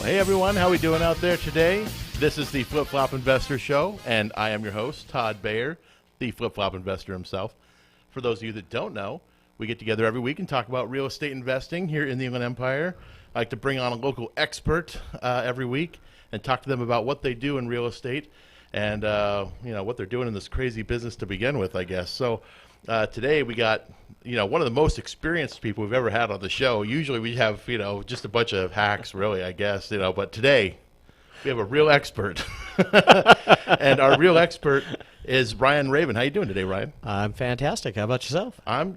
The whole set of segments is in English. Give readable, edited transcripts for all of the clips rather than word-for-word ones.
Well, hey everyone, how we doing out there today? This is the Flip Flop Investor Show, and I am your host, Todd Bayer, the Flip Flop Investor himself. For those of you that don't know, we get together every week and talk about real estate investing here in the Inland Empire. I like to bring on a local expert every week and talk to them about what they do in real estate and what they're doing in this crazy business to begin with, I guess. So today we got one of the most experienced people we've ever had on the show. Usually we have just a bunch of hacks, really, I guess. But today we have a real expert, and our real expert is Ryan Raven. How you doing today, Ryan? I'm fantastic. How about yourself? I'm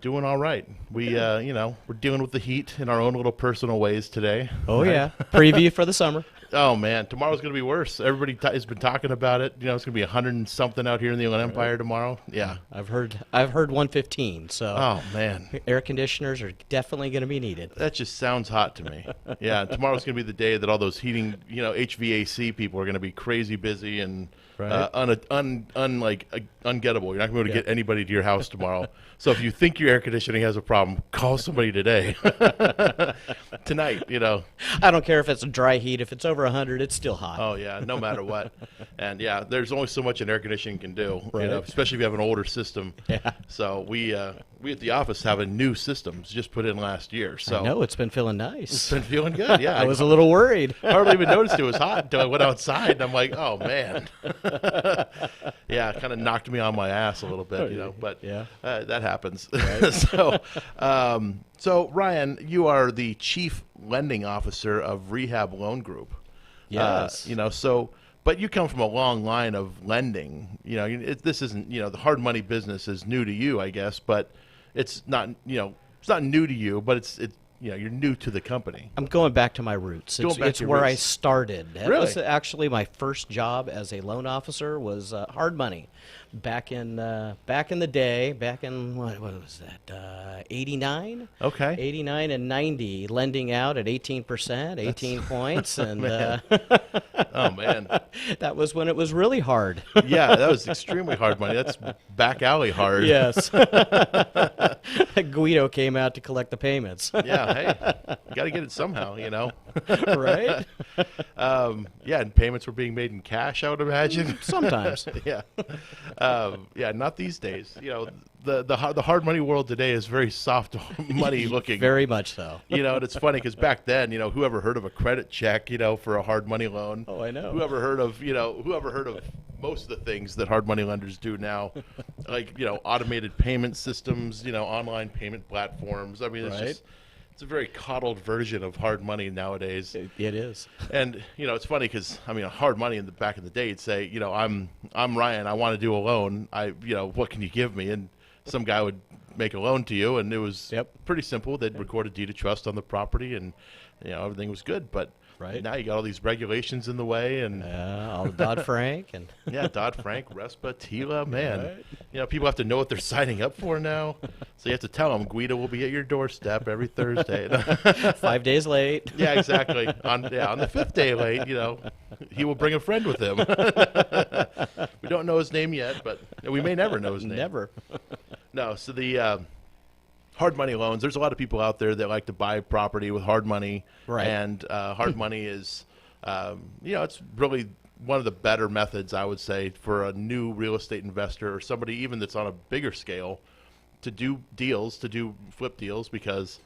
doing all right. We we're dealing with the heat in our own little personal ways today. Oh yeah, preview for the summer. Oh man, tomorrow's gonna be worse. Everybody has been talking about it. It's gonna be 100 and something out here in the Inland Empire tomorrow. Yeah, I've heard 115. So oh man, air conditioners are definitely going to be needed. That just sounds hot to me. Yeah, tomorrow's gonna be the day that all those heating, HVAC people are gonna be crazy busy and right. Ungettable. You're not gonna be able to get anybody to your house tomorrow. So if you think your air conditioning has a problem, call somebody today. Tonight, I don't care if it's a dry heat. If it's over 100, it's still hot. Oh yeah, no matter what. And yeah, there's only so much an air conditioning can do. Right. Especially if you have an older system. Yeah. So we at the office have a new system just put in last year. So I know it's been feeling nice. It's been feeling good. Yeah, I was a little worried. Hardly even noticed it was hot until I went outside, and I'm like, oh man. Yeah, it kind of knocked me on my ass a little bit, but yeah. That happens. Right. So Ryan, you are the chief lending officer of Rehab Loan Group. Yes. But you come from a long line of lending. This isn't, the hard money business is new to you, I guess, but it's not, it's not new to you, but it's you're new to the company. I'm going back to my roots. It's where I started. That Really? was actually my first job as a loan officer was hard money. Back in the day, back in what was that? 89. Okay. 89 and 90, lending out at 18%, 18 points, and Oh man. That was when it was really hard. Yeah, that was extremely hard money. That's back alley hard. Yes. Guido came out to collect the payments. Yeah, hey, got to get it somehow, Right? Yeah, and payments were being made in cash, I would imagine. Sometimes. Yeah. Yeah, not these days. The hard money world today is very soft money looking. Very much so. And it's funny because back then, whoever heard of a credit check, for a hard money loan? Oh, I know. Whoever heard of most of the things that hard money lenders do now, like, automated payment systems, online payment platforms. I mean, it's a very coddled version of hard money nowadays. It is. And, it's funny because, hard money in the back of the day, you'd say, I'm Ryan, I want to do a loan. What can you give me? And some guy would make a loan to you, and it was pretty simple. They'd record a deed of trust on the property, and, everything was good. But now you got all these regulations in the way, and all the Dodd-Frank and Dodd-Frank, RESPA, TILA, man. People have to know what they're signing up for now. So you have to tell them Guido will be at your doorstep every Thursday. 5 days late. Yeah, exactly. On the fifth day late, he will bring a friend with him. We don't know his name yet, but we may never know his name. Never. No, so the hard money loans, there's a lot of people out there that like to buy property with hard money. Right. And hard money is, it's really one of the better methods, I would say, for a new real estate investor or somebody even that's on a bigger scale to do deals, to do flip deals, because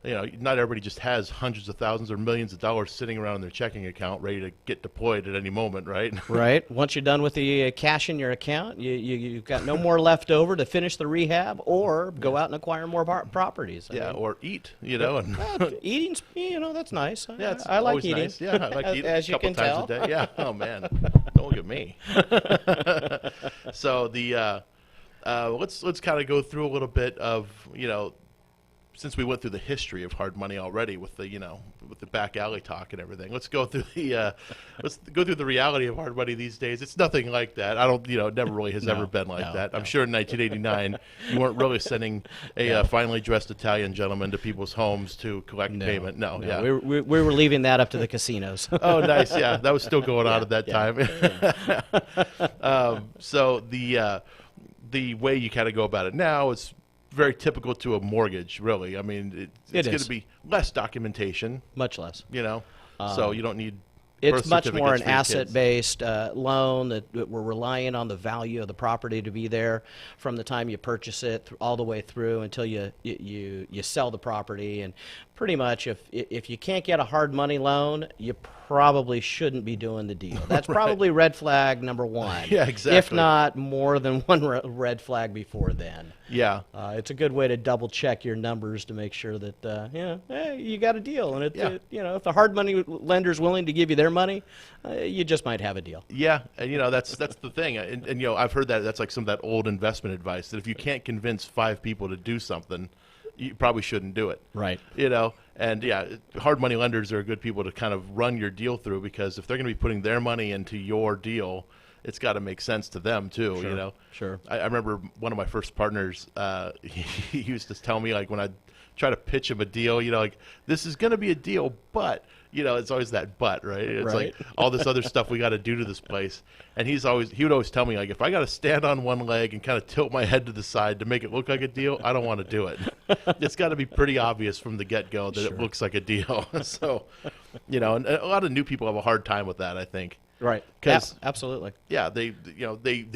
not everybody just has hundreds of thousands or millions of dollars sitting around in their checking account ready to get deployed at any moment, right? Right. Once you're done with the cash in your account, you've got no more left over to finish the rehab or go out and acquire more properties. Or eat, And eating's, that's nice. Yeah, I like always eating. Nice. Yeah, I like eating as a couple you can times tell. a day. Yeah. Oh man, don't look at me. So let's kind of go through a little bit of since we went through the history of hard money already with the with the back alley talk and everything. Let's go through the reality of hard money these days. It's nothing like that. I don't it never really has ever been like that. I'm sure in 1989 you weren't really sending a finely dressed Italian gentleman to people's homes to collect payment. No. Yeah. We were leaving that up to the casinos. Oh, nice. Yeah, that was still going on at that time. So the way you kind of go about it now is very typical to a mortgage, really. I mean, it's going to be less documentation. Much less. So you don't need It's birth much more certificates an for your kids. asset-based loan that we're relying on the value of the property to be there from the time you purchase it all the way through until you sell the property. And pretty much, if you can't get a hard money loan, you probably shouldn't be doing the deal. That's probably red flag number one. Yeah, exactly. If not more than one red flag before then. Yeah. It's a good way to double check your numbers to make sure that hey, you got a deal, and if the hard money lender's willing to give you their money, you just might have a deal. Yeah, and that's the thing, and I've heard that's like some of that old investment advice that if you can't convince 5 people to do something, you probably shouldn't do it. Right. And yeah, hard money lenders are good people to kind of run your deal through, because if they're going to be putting their money into your deal, it's got to make sense to them too. Sure. Sure. I remember one of my first partners, he used to tell me, like, when I try to pitch him a deal, like, this is going to be a deal, but it's always that but, right? It's Right. like all this other stuff we got to do to this place. And he would always tell me, like, if I got to stand on one leg and kind of tilt my head to the side to make it look like a deal, I don't want to do it. It's got to be pretty obvious from the get-go that it looks like a deal. So, and a lot of new people have a hard time with that, I think. Right. 'Cause- absolutely. Yeah, they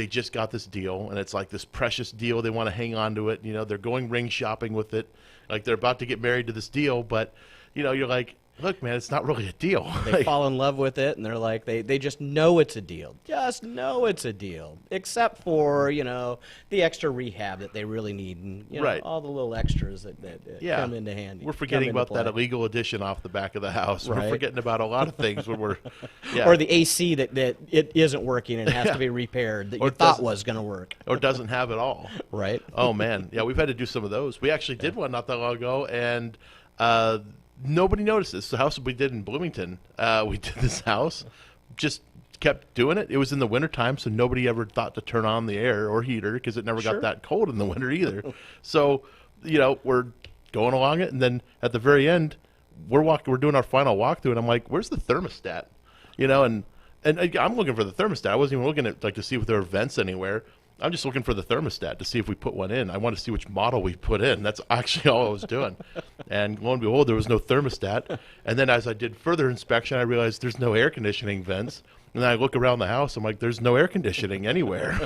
just got this deal, and it's like this precious deal. They want to hang on to it. They're going ring shopping with it, like they're about to get married to this deal. But you're like, look, man, it's not really a deal. They fall in love with it, and they're like, they just know it's a deal. Just know it's a deal, except for, the extra rehab that they really need, and, Right. all the little extras that come into handy. We're forgetting come into about that play. illegal addition off the back of the house. We're Right. forgetting about a lot of things when we're, yeah. Or the AC that it isn't working and has Yeah. to be repaired that Or you thought doesn't- was going to work. or doesn't have it all. Right. Oh, man. Yeah, we've had to do some of those. We actually did one not that long ago, and nobody noticed this. The house we did in Bloomington, we did this house, just kept doing it. It was in the wintertime, so nobody ever thought to turn on the air or heater because it never Sure. got that cold in the winter either. So, we're going along it, and then at the very end, we're doing our final walkthrough, and I'm like, where's the thermostat? And I'm looking for the thermostat. I wasn't even looking at, like, to see if there were vents anywhere. I'm just looking for the thermostat to see if we put one in. I want to see which model we put in. That's actually all I was doing. And lo and behold, there was no thermostat. And then as I did further inspection, I realized there's no air conditioning vents. And then I look around the house. I'm like, there's no air conditioning anywhere.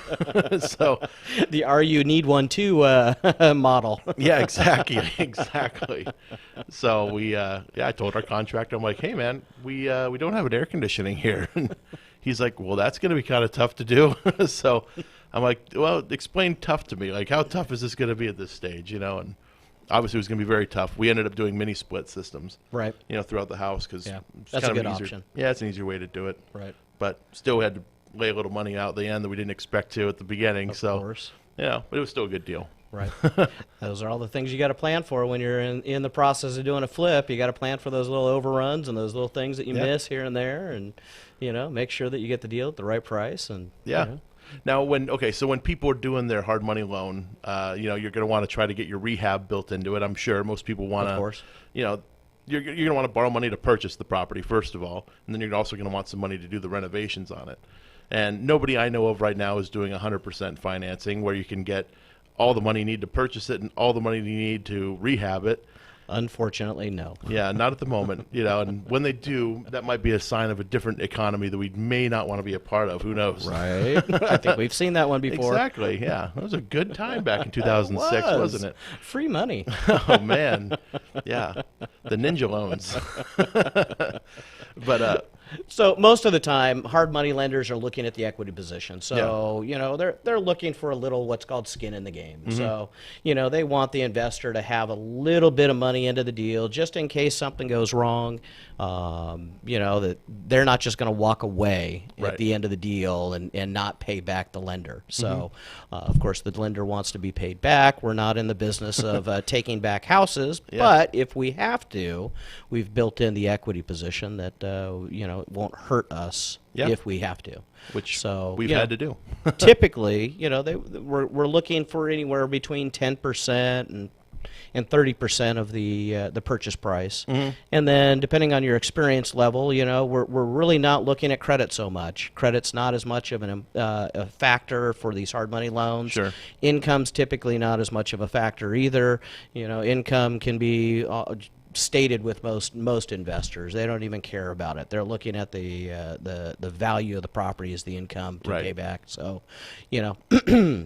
So, The "Are you need one too" model. yeah, exactly. So I told our contractor, I'm like, hey, man, we don't have an air conditioning here. And he's like, well, that's going to be kind of tough to do. So I'm like, well, explain tough to me. Like, how tough is this going to be at this stage? And obviously it was going to be very tough. We ended up doing mini split systems, Right. throughout the house because Yeah. it's That's kind a of good an easier, option. Yeah, it's an easier way to do it. Right. But still had to lay a little money out at the end that we didn't expect to at the beginning. Of so, course. but it was still a good deal. Right. Those are all the things you got to plan for when you're in the process of doing a flip. You got to plan for those little overruns and those little things that you Yeah. miss here and there, and make sure that you get the deal at the right price. And Yeah. Now, so when people are doing their hard money loan, you're going to want to try to get your rehab built into it. I'm sure most people want to, Of course. you're going to want to borrow money to purchase the property first of all, and then you're also going to want some money to do the renovations on it. And nobody I know of right now is doing 100% financing where you can get all the money you need to purchase it and all the money you need to rehab it. Unfortunately, no. Yeah, not at the moment, and when they do, that might be a sign of a different economy that we may not want to be a part of. Who knows? Right. I think we've seen that one before. Exactly, yeah. That was a good time back in 2006, wasn't it? Free money. Oh, man. Yeah. The ninja loans. But, So most of the time, hard money lenders are looking at the equity position. So they're looking for a little what's called skin in the game. Mm-hmm. So they want the investor to have a little bit of money into the deal just in case something goes wrong. That they're not just going to walk away Right. at the end of the deal and not pay back the lender. So of course the lender wants to be paid back. We're not in the business of taking back houses, but if we have to, we've built in the equity position that it won't hurt us if we have to. which So we've had to do. typically, we're looking for anywhere between 10% and 30% of the purchase price, and then depending on your experience level, we're really not looking at credit so much. Credit's not as much of a factor for these hard money loans. Sure. Income's typically not as much of a factor either. Income can be stated with most investors. They don't even care about it. They're looking at the value of the property as the income to Right. pay back. So, you know,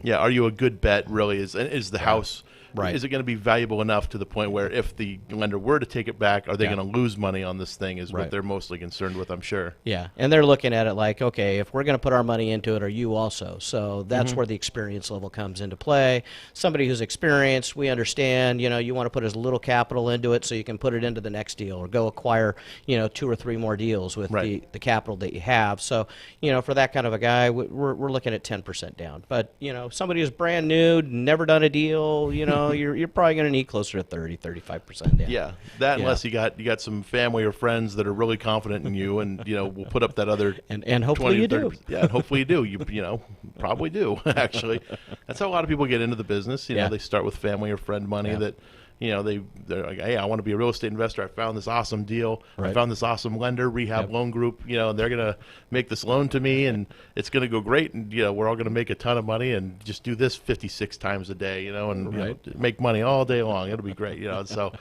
Yeah, are you a good bet? Really, is the house? Right. Is it going to be valuable enough to the point where if the lender were to take it back, are they Yeah. going to lose money on this thing? Is Right. what they're mostly concerned with, I'm sure. yeah, and they're looking at it like, okay, if we're going to put our money into it, are you also? So that's where the experience level comes into play. Somebody who's experienced, we understand, you know, you want to put as little capital into it so you can put it into the next deal or go acquire, you know, 2 or 3 more deals with Right. the capital that you have. So, you know, for that kind of a guy, we're looking at 10% down. But, you know, somebody who's brand new, never done a deal, you know, you're probably going to need closer to 30-35% down. Yeah, that Yeah. unless you got some family or friends that are really confident in you, and you know will put up that other And hopefully 20 you to do. 30%. Yeah, and hopefully you do. You know probably do actually. That's how a lot of people get into the business. You know, Yeah. they start with family or friend money Yeah. that. You know, they're like, hey, I want to be a real estate investor. I found this awesome deal. I Right. found this awesome lender, rehab Yep. loan group. You know, and they're going to make this loan to me, and it's going to go great. And, you know, we're all going to make a ton of money and just do this 56 times a day, you know, and you know, Right. make money all day long. It'll be great, you know. So,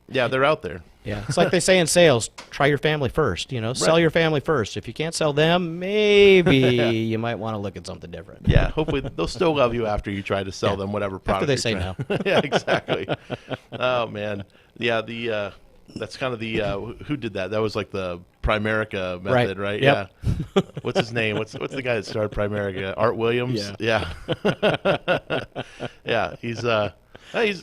yeah, they're out there. Yeah, it's like they say in sales, try your family first, you know, sell Right. your family first. If you can't sell them, maybe you might want to look at something different. Yeah, hopefully they'll still love you after you try to sell Yeah. them whatever product. After they you're say trying- no. Yeah, exactly. Oh man, yeah. That's kind of the who did that? That was like the Primerica method, right? Yep. Yeah. What's his name? What's the guy that started Primerica? Art Williams. Yeah. Yeah. He's you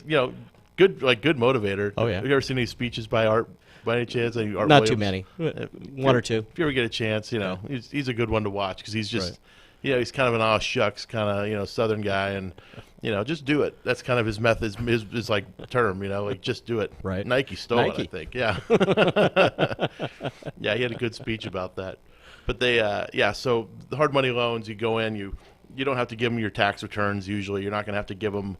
know good motivator. Oh, yeah. Have you ever seen any speeches by Art? By any chance? Art Not Williams? too many, If one or two. If you ever get a chance, you know, he's a good one to watch because he's just, Right. you know, he's kind of an aw shucks kind of, you know, Southern guy, and you know, just do it. That's kind of his method, his like term, you know, like just do it. Right. Nike stole Nike. it, I think. Yeah. Yeah, he had a good speech about that. But they, yeah. So the hard money loans, you go in, you don't have to give them your tax returns. Usually, you're not going to have to give them,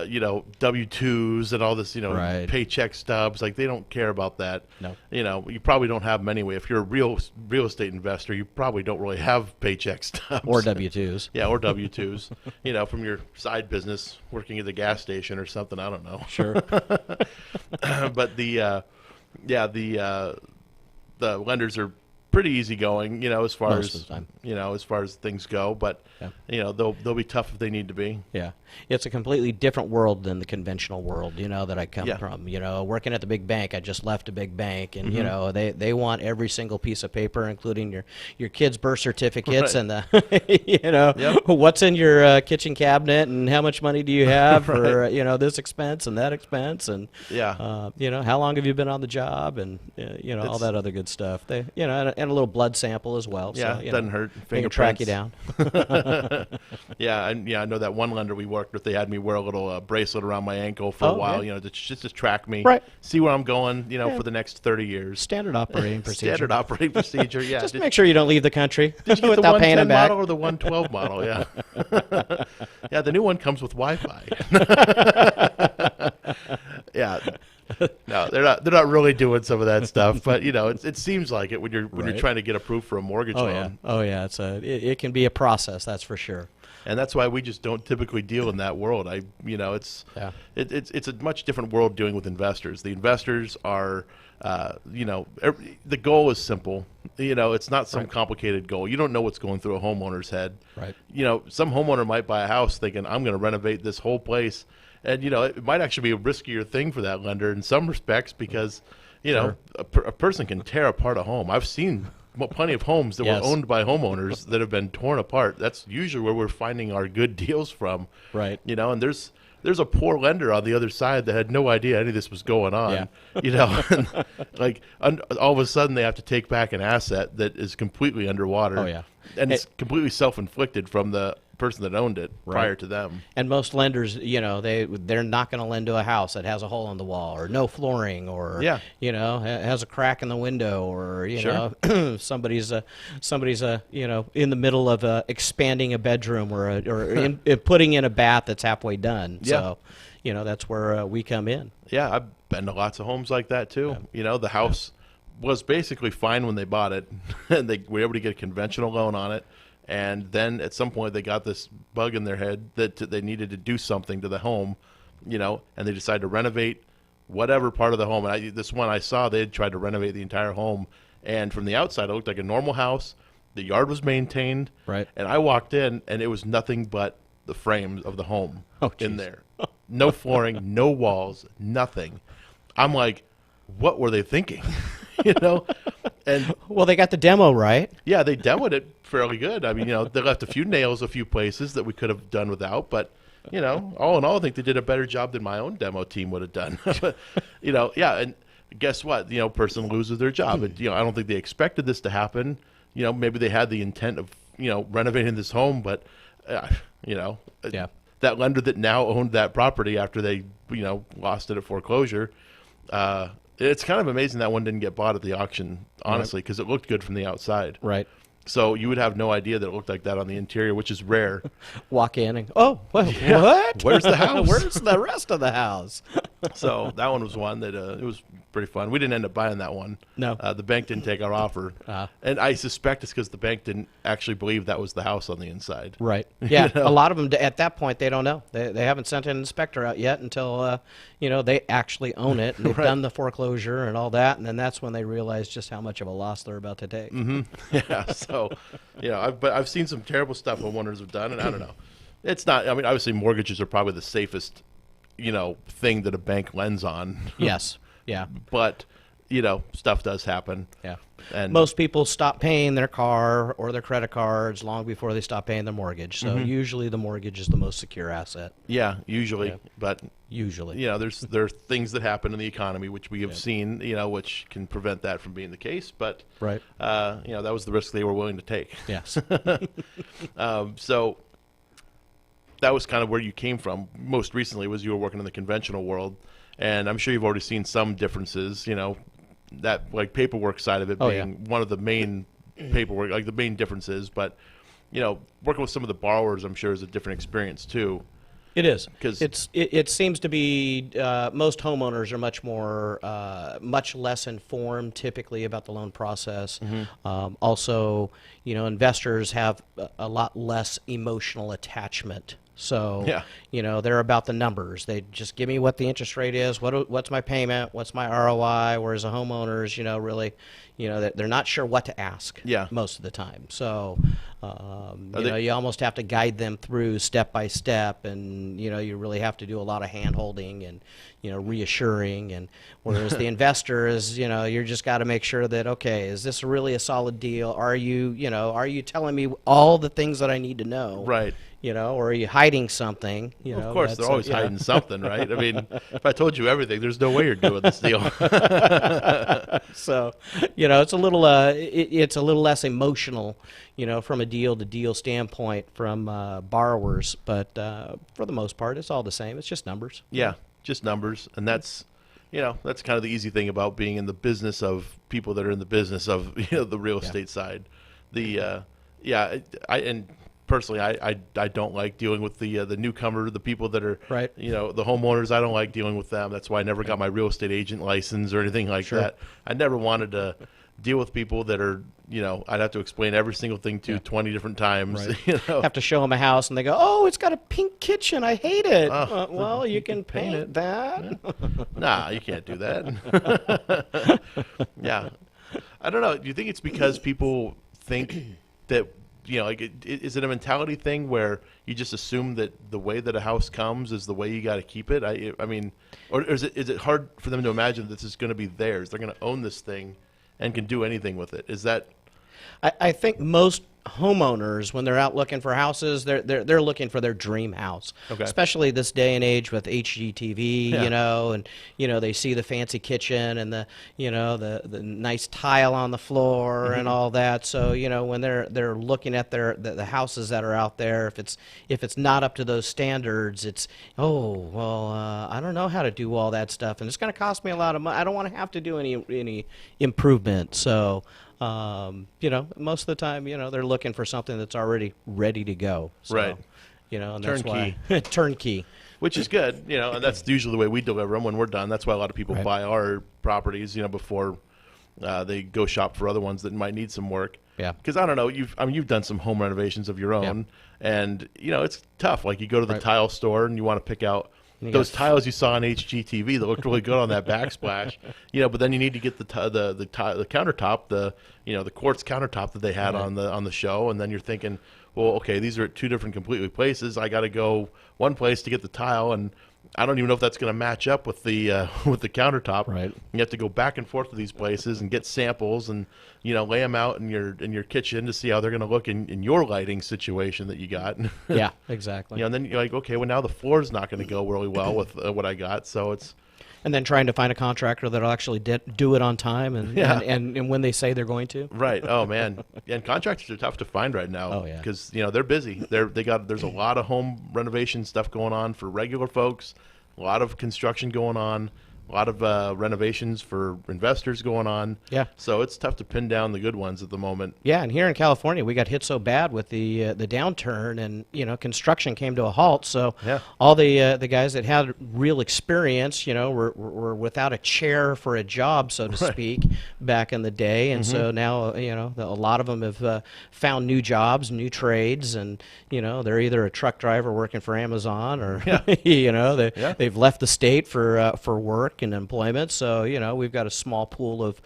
you know, W-2s and all this, you know, Right. paycheck stubs. Like they don't care about that. No. You know, you probably don't have them anyway. If you're a real estate investor, you probably don't really have paycheck stubs Or W-2s. Yeah, or W-2s. You know, from your side business, working at the gas station or something. I don't know. Sure. But the lenders are pretty easygoing, you know, as far Most as of the time. you know, as far as things go. But Yeah. you know, they'll be tough if they need to be. Yeah, it's a completely different world than the conventional world, you know, that I come Yeah. from. You know, working at the big bank, I just left a big bank, and you Mm-hmm. know, they want every single piece of paper, including your kids' birth certificates Right. and the, you know, Yep. what's in your kitchen cabinet and how much money do you have for Right. you know, this expense and that expense, and Yeah. you know, how long have you been on the job, and you know, all It's- that other good stuff. They, you know, and a little blood sample as well. Yeah, so, you doesn't know, hurt. They can track you Fingerprints. down. Yeah, and yeah, I know that one lender we worked with. They had me wear a little bracelet around my ankle for a Oh, while, yeah. you know, just to track me, Right. see where I'm going, you know, Yeah. for the next 30 years. Standard operating procedure. Standard operating procedure. Yeah. Just make sure you don't leave the country Did you get without the paying 110 them back. model or the 112 model? Yeah. Yeah, the new one comes with Wi-Fi. Yeah. No, they're not really doing some of that stuff, but you know, it seems like it when you're Right. trying to get approved for a mortgage Oh loan. yeah, oh yeah. It can be a process, that's for sure. And that's why we just don't typically deal in that world. Yeah. It's a much different world dealing with investors. The investors are, you know, the goal is simple. You know, it's not some Right. complicated goal. You don't know what's going through a homeowner's head. Right. You know, some homeowner might buy a house thinking, I'm going to renovate this whole place. And, you know, it might actually be a riskier thing for that lender in some respects because, you know, a person can tear apart a home. I've seen plenty of homes that Yes. were owned by homeowners that have been torn apart. That's usually where we're finding our good deals from. Right. You know, and there's a poor lender on the other side that had no idea any of this was going on. Yeah. You know, and like all of a sudden they have to take back an asset that is completely underwater. Oh, yeah. And it's completely self-inflicted from the person that owned it prior Right. to them. And most lenders, you know, they're not going to lend to a house that has a hole in the wall or no flooring or Yeah. you know, has a crack in the window or you Sure. know, somebody's you know, in the middle of expanding a bedroom or putting in a bath that's halfway done. Yeah. So, you know, that's where we come in. Yeah, I've been to lots of homes like that too. You know, the house was basically fine when they bought it, and they were able to get a conventional loan on it. And then at some point they got this bug in their head that they needed to do something to the home, you know, and they decided to renovate whatever part of the home. And this one I saw, they had tried to renovate the entire home, and from the outside, it looked like a normal house. The yard was maintained, Right. and I walked in, and it was nothing but the frames of the home in geez. there. No flooring, no walls, nothing. I'm like, what were they thinking? You know? And Well, they got the demo right. yeah, they demoed it fairly good. I mean, they left a few nails a few places that we could have done without, but all in all, I think they did a better job than my own demo team would have done. But, yeah, and guess what? Person loses their job. And, I don't think they expected this to happen. Maybe they had the intent of, renovating this home, but, Yeah. that lender that now owned that property after they, lost it at foreclosure, it's kind of amazing that one didn't get bought at the auction, honestly, because it looked good from the outside. Right. So you would have no idea that it looked like that on the interior, which is rare. Walk in and what? Where's the house? Where's the rest of the house? So that one was one that it was pretty fun. We didn't end up buying that one. No. The bank didn't take our offer, and I suspect it's because the bank didn't actually believe that was the house on the inside. Right. Yeah. A lot of them at that point they don't know. They haven't sent an inspector out yet until they actually own it and they've Right. done the foreclosure and all that, and then that's when they realize just how much of a loss they're about to take. Yeah. So, I've seen some terrible stuff homeowners have done, and I don't know. It's not. I mean, obviously, mortgages are probably the safest, thing that a bank lends on. Yes. Yeah. But, stuff does happen. Yeah. And Most people stop paying their car or their credit cards long before they stop paying their mortgage. So usually the mortgage is the most secure asset. yeah, usually, Yeah. but Usually. there are things that happen in the economy which we have seen, which can prevent that from being the case. But Right. that was the risk they were willing to take. Yes. So that was kind of where you came from. Most recently was you were working in the conventional world, and I'm sure you've already seen some differences. That like paperwork side of it Oh, being one of the main paperwork, like the main differences. But working with some of the borrowers, I'm sure is a different experience too. It is 'Cause- it seems to be most homeowners are much less informed typically about the loan process. Also, investors have a lot less emotional attachment. So, Yeah. they're about the numbers. They just give me what the interest rate is, what's my payment, what's my ROI. Whereas the homeowners, really, they're not sure what to ask. Yeah. Most of the time. So, they- you almost have to guide them through step by step, and you really have to do a lot of hand holding and reassuring. And whereas the investor is, you're just got to make sure that, okay, is this really a solid deal? Are you telling me all the things that I need to know? Right. Or are you hiding something? Of course, that's they're always hiding something, right? I mean, if I told you everything, there's no way you're doing this deal. So, it's a little less emotional, from a deal to deal standpoint from borrowers. But for the most part, it's all the same. It's just numbers. Yeah, just numbers, and that's that's kind of the easy thing about being in the business of people that are in the business of the real estate side. And personally, I don't like dealing with the newcomer, the people that are Right. the homeowners. I don't like dealing with them. That's why I never got my real estate agent license or anything like Sure. that. I never wanted to deal with people that are I'd have to explain every single thing to 20 different times. Right. Have to show them a house, and they go, "Oh, it's got a pink kitchen. I hate it." Oh, Well, you can paint that. Nah, you can't do that. Yeah. I don't know. Do you think it's because people think that, is it a mentality thing where you just assume that the way that a house comes is the way you got to keep it? I mean, or is it hard for them to imagine that this is going to be theirs? They're going to own this thing and can do anything with it. Is that? I think most homeowners, when they're out looking for houses, they're looking for their dream house. Okay. Especially this day and age with HGTV, Yeah. and they see the fancy kitchen and the the nice tile on the floor and all that. So when they're looking at the houses that are out there, if it's not up to those standards, it's I don't know how to do all that stuff, and it's going to cost me a lot of money. I don't want to have to do any improvement. So. Most of the time, they're looking for something that's already ready to go. So, Right. And Turnkey. that's why turnkey. Which is good, and that's usually the way we deliver them when we're done. That's why a lot of people Right. buy our properties, before they go shop for other ones that might need some work. Yeah. Because I don't know, you've done some home renovations of your own, and it's tough. Like you go to the Right. tile store and you want to pick out those tiles you saw on HGTV that looked really good on that backsplash, but then you need to get the countertop, the quartz countertop that they had on the show, and then you're thinking, well, okay, these are at two different completely places. I got to go one place to get the tile, and I don't even know if that's going to match up with the countertop. Right. You have to go back and forth to these places and get samples and lay them out in your kitchen to see how they're going to look in your lighting situation that you got. Yeah, exactly. And then you're like, okay, well now the floor's not going to go really well with what I got, so it's. And then trying to find a contractor that'll actually do it on time and when they say they're going to. Right. Oh man. And contractors are tough to find right now. Oh yeah. Because they're busy. There's a lot of home renovation stuff going on for regular folks. A lot of construction going on. A lot of renovations for investors going on. Yeah. So it's tough to pin down the good ones at the moment. Yeah, and here in California, we got hit so bad with the downturn, and construction came to a halt. So all the guys that had real experience, were without a chair for a job, so to speak, back in the day. And so now, a lot of them have found new jobs, new trades, and they're either a truck driver working for Amazon, or they've left the state for work and employment. So we've got a small pool of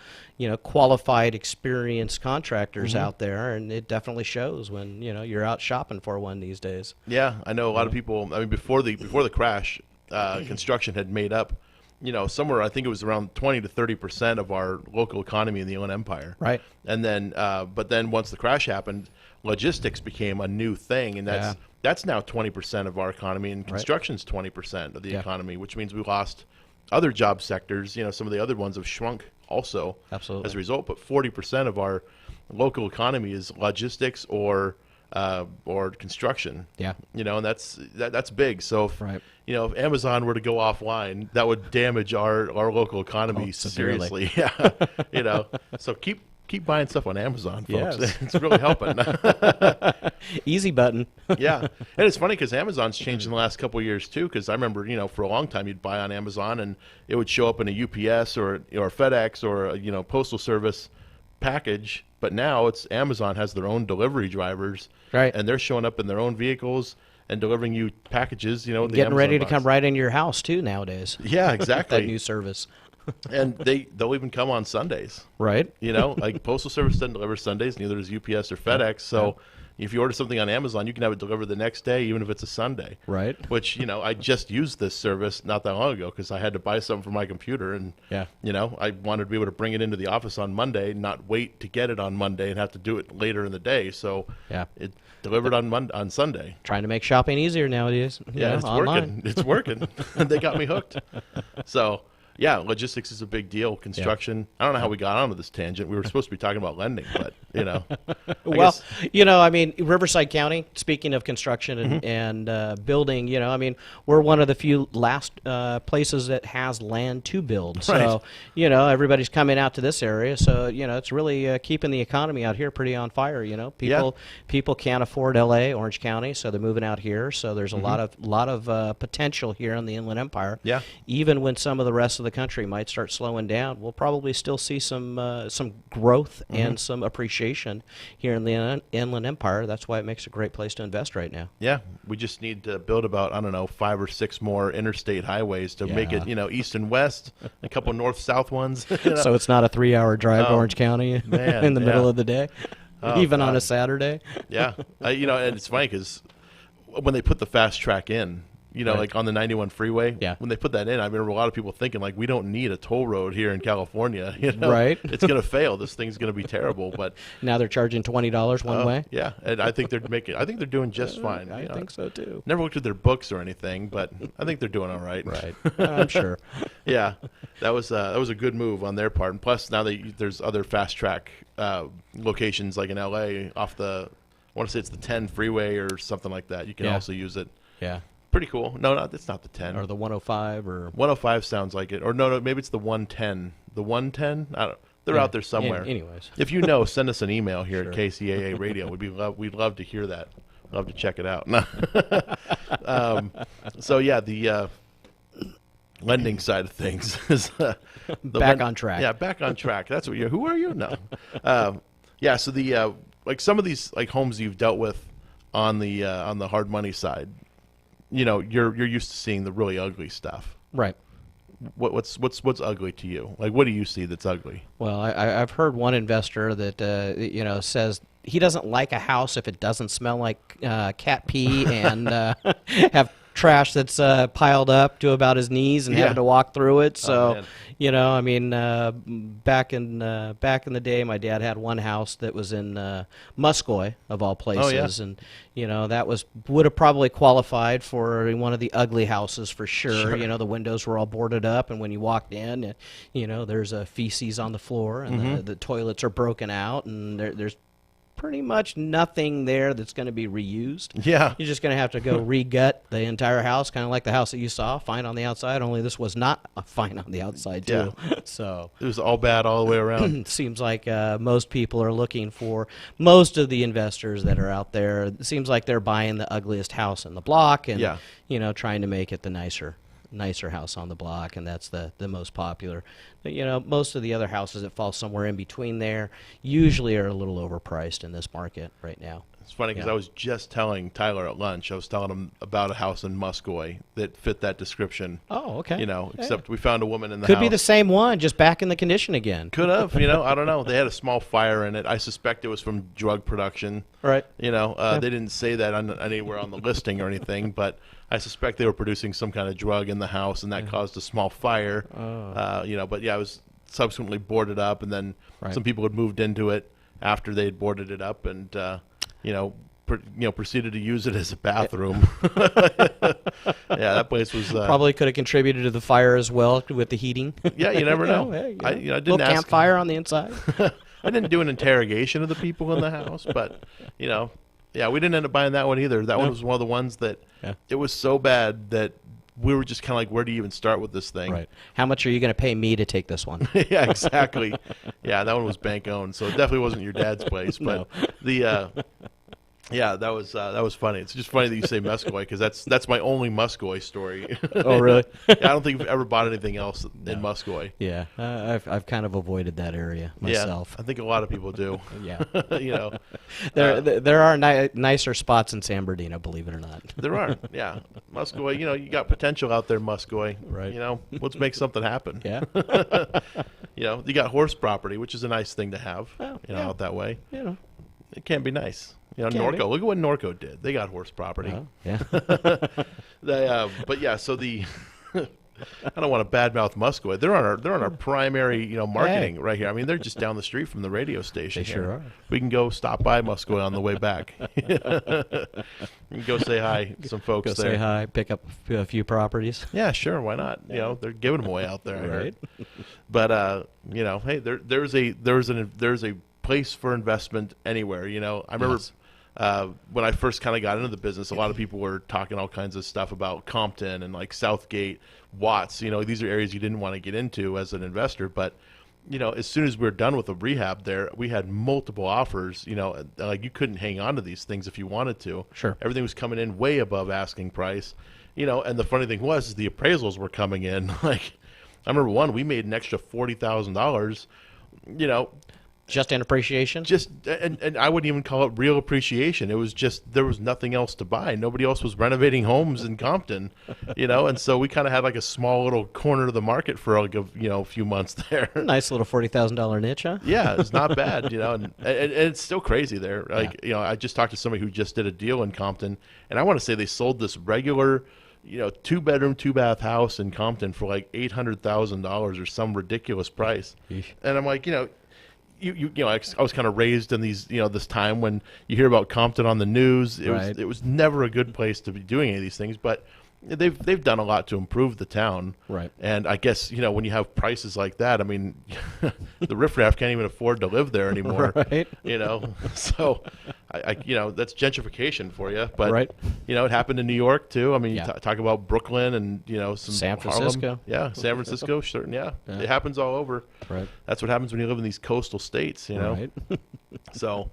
qualified, experienced contractors out there, and it definitely shows when you're out shopping for one these days. Yeah, I know a lot of people. I mean, before the crash, construction had made up somewhere, I think it was around 20 to 30% of our local economy in the Inland Empire. Right. And then, but then once the crash happened, logistics became a new thing, and that's now 20% of our economy, and construction's 20% of the economy, which means we lost other job sectors. Some of the other ones have shrunk also. Absolutely. As a result. But 40% of our local economy is logistics or construction. Yeah. And that's big. So if, Right. If Amazon were to go offline, that would damage our local economy seriously. Yeah. So keep buying stuff on Amazon, folks. Yes. It's really helping. Easy button. Yeah. And it's funny because Amazon's changed in the last couple of years too, because I remember, for a long time you'd buy on Amazon and it would show up in a UPS or FedEx or a, Postal Service package. But now it's Amazon has their own delivery drivers. Right. And they're showing up in their own vehicles and delivering you packages, with the Getting Amazon ready box. to come right into your house too nowadays. Yeah, exactly. That new service. And they'll even come on Sundays. Right. Like Postal Service doesn't deliver Sundays, neither does UPS or FedEx. So if you order something on Amazon, you can have it delivered the next day, even if it's a Sunday. Right. Which, I just used this service not that long ago because I had to buy something for my computer. And, I wanted to be able to bring it into the office on Monday, not wait to get it on Monday and have to do it later in the day. So it delivered on Sunday. Trying to make shopping easier nowadays. Yeah, it's online. working. It's working. They got me hooked. So. Yeah, logistics is a big deal. Construction. I don't know how we got onto this tangent. We were supposed to be talking about lending, but Riverside County. Speaking of construction and building, we're one of the few last places that has land to build. So everybody's coming out to this area. So it's really keeping the economy out here pretty on fire. People can't afford L.A., Orange County, so they're moving out here. So there's a lot of potential here in the Inland Empire. Yeah. Even when some of the rest of the country might start slowing down, we'll probably still see some growth and some appreciation here in the Inland Empire. That's why it makes a great place to invest right now. Yeah, we just need to build about 5 or 6 more interstate highways to make it east and west, a couple north-south ones. So it's not a 3-hour drive to Orange County man, in the middle of the day, even on a Saturday. Yeah, and it's funny because when they put the fast track in, like on the 91 freeway, when they put that in, I remember a lot of people thinking, like, we don't need a toll road here in California. Right. It's going to fail. This thing's going to be terrible. But now they're charging $20 one way. Yeah, and I think they're doing just fine. I think so too. Never looked at their books or anything, but I think they're doing all right. Right. I'm sure. Yeah, that was a good move on their part. And plus, now there's other fast track locations like in LA off the, I want to say it's the 10 freeway or something like that. You can also use it. Yeah. Pretty cool. No, it's not the 10. Or the 105 or 105 sounds like it. Or no, maybe it's the 110. The 110? I don't. They're out there somewhere. Anyways. If you know, send us an email here at KCAA Radio. We'd love to hear that. Love to check it out. So yeah, the lending side of things is back on track. Yeah, back on track. That's what you're. Who are you? No. So the like some of these like homes you've dealt with on the hard money side. you're used to seeing the really ugly stuff. Right. What's ugly to you? Like, what do you see that's ugly? Well, I've heard one investor that says he doesn't like a house if it doesn't smell like cat pee and have trash that's piled up to about his knees and having to walk through it. So, I mean, back in the day, my dad had one house that was in Muscoy, of all places, and that would have probably qualified for one of the ugly houses for sure. The windows were all boarded up, and when you walked in, there's a feces on the floor, and the toilets are broken out, and there's pretty much nothing there that's going to be reused. Yeah. You're just going to have to go re-gut the entire house, kind of like the house that you saw, fine on the outside, only this was not fine on the outside, too. Yeah. So it was all bad all the way around. seems like most people are looking for, most of the investors that are out there, it seems like they're buying the ugliest house in the block and, trying to make it the nicer house on the block, and that's the most popular. But, most of the other houses that fall somewhere in between there usually are a little overpriced in this market right now. It's funny because I was just telling Tyler at lunch, I was telling him about a house in Muscoy that fit that description. Oh, okay. Except we found a woman in the Could house. be the same one, just back in the condition again. Could have, I don't know. They had a small fire in it. I suspect it was from drug production. Right. They didn't say that anywhere on the listing or anything, but I suspect they were producing some kind of drug in the house, and that caused a small fire. But it was subsequently boarded up, and then some people had moved into it after they had boarded it up, and proceeded to use it as a bathroom. That place was probably could have contributed to the fire as well with the heating. Yeah, you never know. I didn't ask. Campfire on the inside. I didn't do an interrogation of the people in the house, but we didn't end up buying that one either. That one was one of the ones that it was so bad that we were just kind of like, where do you even start with this thing? Right. How much are you going to pay me to take this one? Yeah, exactly. Yeah, that one was bank owned, so it definitely wasn't your dad's place. But that was funny. It's just funny that you say Muscoy because that's my only Muscoy story. Oh, really? I don't think we've ever bought anything else in Muscoy. Yeah, I've kind of avoided that area myself. Yeah, I think a lot of people do. Yeah. There are nicer spots in San Bernardino, believe it or not. There are. Yeah, Muscoy. You got potential out there, Muscoy. Right. Let's make something happen. Yeah. You got horse property, which is a nice thing to have. Out that way. It can be nice. Norco. Look at what Norco did. They got horse property. Yeah. But yeah, so I don't want to badmouth Muscoy. They're on our primary, marketing right here. I mean, they're just down the street from the radio station. They sure are. We can go stop by Muscoy on the way back. Go say hi to some folks there. Go say hi, pick up a few properties. Yeah, sure. Why not? They're giving them away out there. Right. But hey, there's a place for investment anywhere. I remember. When I first kind of got into the business, a lot of people were talking all kinds of stuff about Compton and like Southgate, Watts. These are areas you didn't want to get into as an investor. But, as soon as we were done with the rehab there, we had multiple offers. Like you couldn't hang on to these things if you wanted to. Sure. Everything was coming in way above asking price. And the funny thing was is the appraisals were coming in. Like, I remember we made an extra $40,000. Just in appreciation? And I wouldn't even call it real appreciation. It was just there was nothing else to buy. Nobody else was renovating homes in Compton, and so we kind of had like a small little corner of the market for like a few months there. Nice little $40,000 niche, huh? Yeah, it's not bad, and it's still crazy there. Like I just talked to somebody who just did a deal in Compton, and I want to say they sold this regular 2-bedroom, 2-bath house in Compton for like $800,000 or some ridiculous price. Eesh. And I'm like, I was kind of raised in these, this time when you hear about Compton on the news. It was never a good place to be doing any of these things, but they've done a lot to improve the town. Right. And I guess, when you have prices like that, I mean, the riffraff can't even afford to live there anymore. Right. So I that's gentrification for you. But, right. It happened in New York too. I mean, you talk about Brooklyn and, some San Francisco. Harlem. Yeah. San Francisco. Certain. Yeah. It happens all over. Right. That's what happens when you live in these coastal states, Right. So,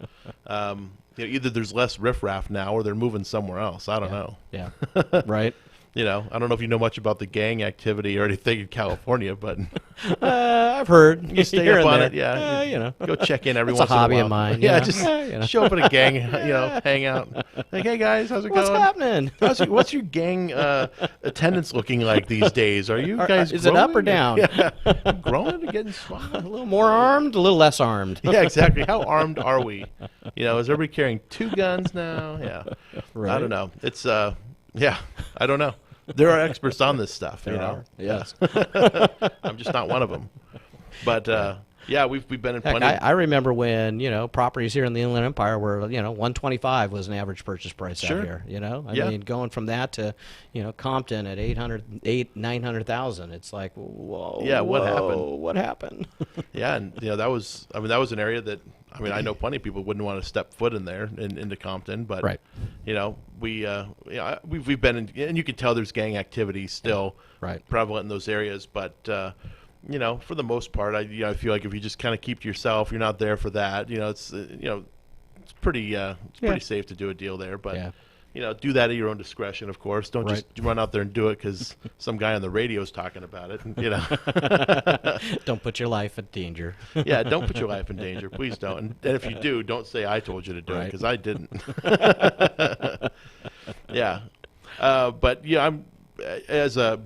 either there's less riffraff now or they're moving somewhere else. I don't know. Yeah. Right. You know, I don't know if you know much about the gang activity or anything in California, but I've heard. you stay here up and on there. it. Yeah, You know. go check in every It's once a in a hobby while. of mine. Yeah, you know. just You know. show up at a gang, hang out. Like, hey guys, how's it What's going? happening? What's your gang attendance looking like these days? Are you guys Is it up or growing? down? Yeah. Growing or getting A smaller? little more armed, a little less armed. Yeah, exactly. How armed are we? You know, is everybody carrying 2 guns now? Yeah. I Right. don't know. It's yeah, I don't know. There are experts on this stuff, you There know. are. Yes. I'm just not one of them. But yeah, we've been in Heck, plenty. I remember when, properties here in the Inland Empire were, 125 was an average purchase price Sure. out here, I Yeah. mean, going from that to, Compton at 900,000. It's like, whoa. Yeah, what whoa, happened? What happened? Yeah, and that was an area that I know plenty of people wouldn't want to step foot in there into Compton, but Right. we've been in, and you can tell there's gang activity still Right. prevalent in those areas, but for the most part, I feel like if you just kind of keep to yourself, you're not there for that. It's pretty safe to do a deal there, but. Yeah. Do that at your own discretion, of course. Don't Right. just run out there and do it because some guy on the radio is talking about it. Don't put your life in danger. Yeah, don't put your life in danger. Please don't. And if you do, don't say I told you to do it Right. because I didn't. Yeah. But yeah, as a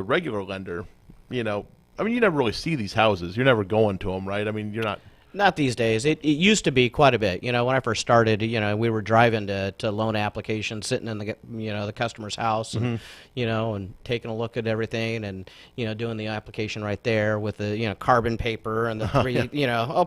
regular lender, you never really see these houses. You're never going to them, right? I mean, you're not. Not these days. It used to be quite a bit. When I first started, we were driving to loan applications, sitting in the customer's house, and and taking a look at everything, and doing the application right there with the carbon paper and the three,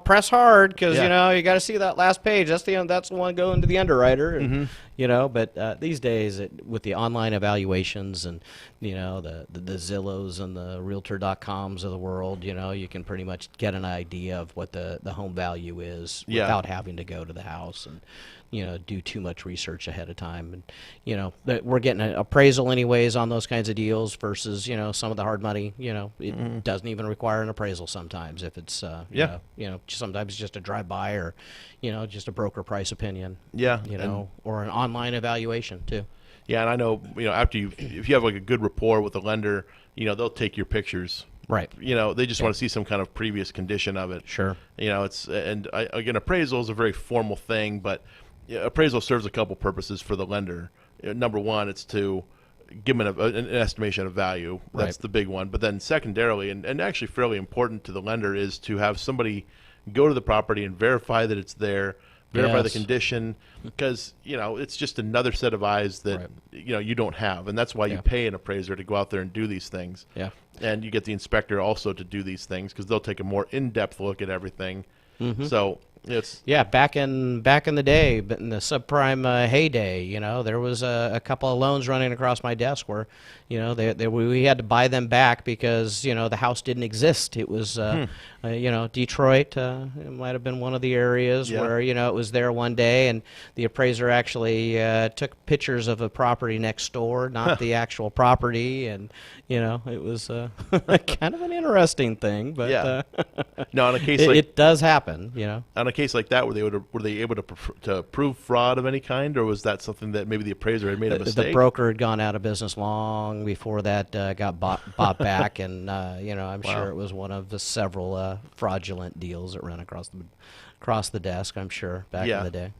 press hard because Yeah. you got to see that last page. That's the one going to the underwriter, and But these days, with the online evaluations and the Zillows and the Realtor.coms of the world, you can pretty much get an idea of what the home value is Yeah. without having to go to the house and do too much research ahead of time. And we're getting an appraisal anyways on those kinds of deals versus some of the hard money. It doesn't even require an appraisal sometimes if it's sometimes just a drive by or just a broker price opinion. Yeah. Or an online evaluation too. Yeah, and I know, after if you have like a good rapport with the lender, they'll take your pictures. Right. They just want to see some kind of previous condition of it. Sure. Again, appraisal is a very formal thing, but appraisal serves a couple purposes for the lender. Number one, it's to give them an estimation of value. That's Right. the big one. But then secondarily, and actually fairly important to the lender, is to have somebody go to the property and verify that it's there, verify the Yes. condition, because it's just another set of eyes that you don't have, and that's why you Yeah. pay an appraiser to go out there and do these things. Yeah. And you get the inspector also to do these things because they'll take a more in-depth look at everything. So it's Yeah, back in the day, but in the subprime heyday, there was a couple of loans running across my desk where, we had to buy them back because the house didn't exist. It was, Detroit. It might have been one of the areas Yeah. where it was there one day, and the appraiser actually took pictures of a property next door, not the actual property, and it was kind of an interesting thing, but Yeah. No, on a case it does happen, on a case like that, were they able to prove fraud of any kind, or was that something that maybe the appraiser had made a mistake? The broker had gone out of business long before that got bought back, and I'm sure it was one of the several fraudulent deals that ran across the desk. I'm sure back in the day,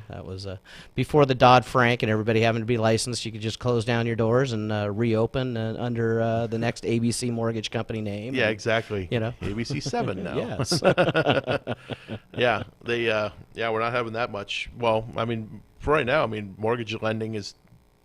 that was before the Dodd-Frank and everybody having to be licensed. You could just close down your doors and reopen under the next ABC Mortgage Company name. Yeah, and, exactly. ABC 7 now. Yes. Yeah, we're not having that much. Well, I mean, for right now, mortgage lending is,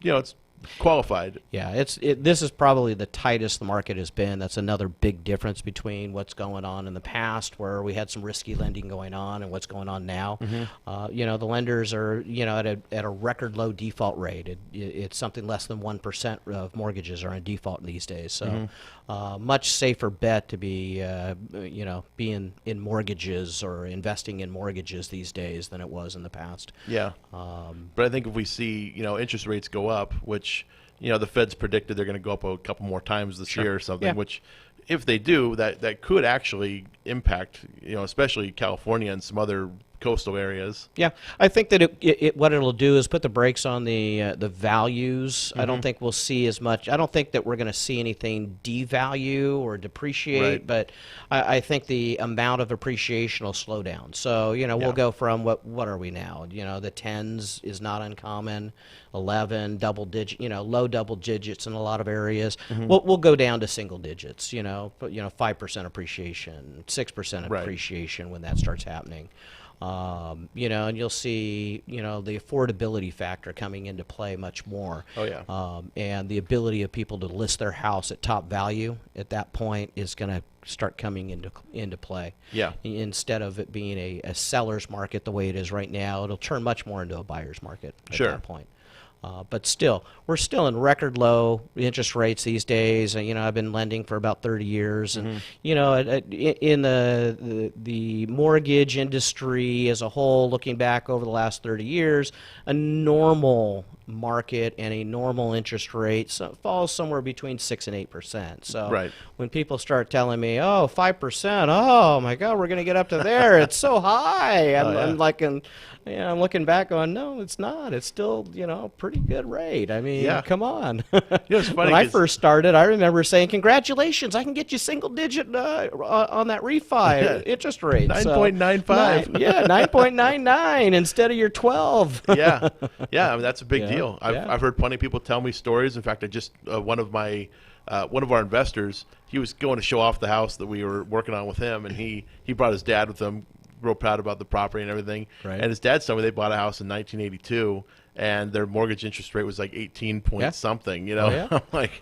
it's qualified. Yeah, this is probably the tightest the market has been. That's another big difference between what's going on in the past, where we had some risky lending going on, and what's going on now. The lenders are at a record low default rate. It's something less than 1% of mortgages are in default these days. So much safer bet to be being in mortgages or investing in mortgages these days than it was in the past. Yeah. But I think if we see interest rates go up, which the Fed's predicted they're going to go up a couple more times this year or something, Yeah. which if they do, that could actually impact especially California and some other coastal areas. Yeah, I think that what it'll do is put the brakes on the values. I don't think we'll see as much. I don't think that we're going to see anything devalue or depreciate, Right. but I think the amount of appreciation will slow down. So we'll go from what are we now? The tens is not uncommon, 11 double digit, low double digits in a lot of areas. We'll go down to single digits. 5% appreciation, 6% Right. appreciation when that starts happening. And you'll see, the affordability factor coming into play much more. Oh, yeah. And the ability of people to list their house at top value at that point is going to start coming into play. Yeah. Instead of it being a seller's market the way it is right now, it'll turn much more into a buyer's market at Sure. that point. But still, we're still in record low interest rates these days. I've been lending for about 30 years, and in the mortgage industry as a whole, looking back over the last 30 years, a normal market and a normal interest rate falls somewhere between 6 and 8%. So Right. when people start telling me, 5%, oh my God, we're going to get up to there, it's so high. I'm like, I'm looking back on, no, it's not. It's still, a pretty good rate. I mean, Yeah. come on. It's funny When I 'cause- first started, I remember saying, congratulations, I can get you single digit on that refi interest rate. 9.95. 9.99 instead of your 12. Yeah. I mean, that's a big Yeah. deal. Yeah. I've heard plenty of people tell me stories. In fact, I just one of our investors, he was going to show off the house that we were working on with him, and he brought his dad with him, real proud about the property and everything. Right. And his dad told me they bought a house in 1982, and their mortgage interest rate was like 18 point Yeah. something. Oh, yeah. I'm like,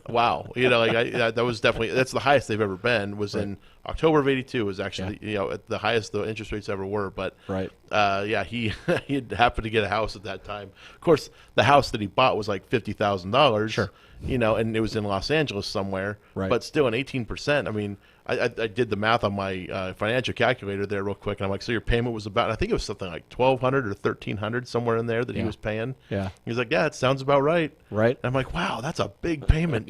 wow. That was definitely, that's the highest they've ever been. Was in October of '82 was actually at the highest the interest rates ever were. But Right. he he happened to get a house at that time. Of course, the house that he bought was like $50,000. Sure. And it was in Los Angeles somewhere. Right. But still, an 18%. I mean, I did the math on my financial calculator there real quick, and I'm like, so your payment was about, I think it was something like $1,200 or $1,300 somewhere in there that he Yeah. was paying. Yeah. He was like, yeah, it sounds about right. Right. And I'm like, wow, that's a big payment,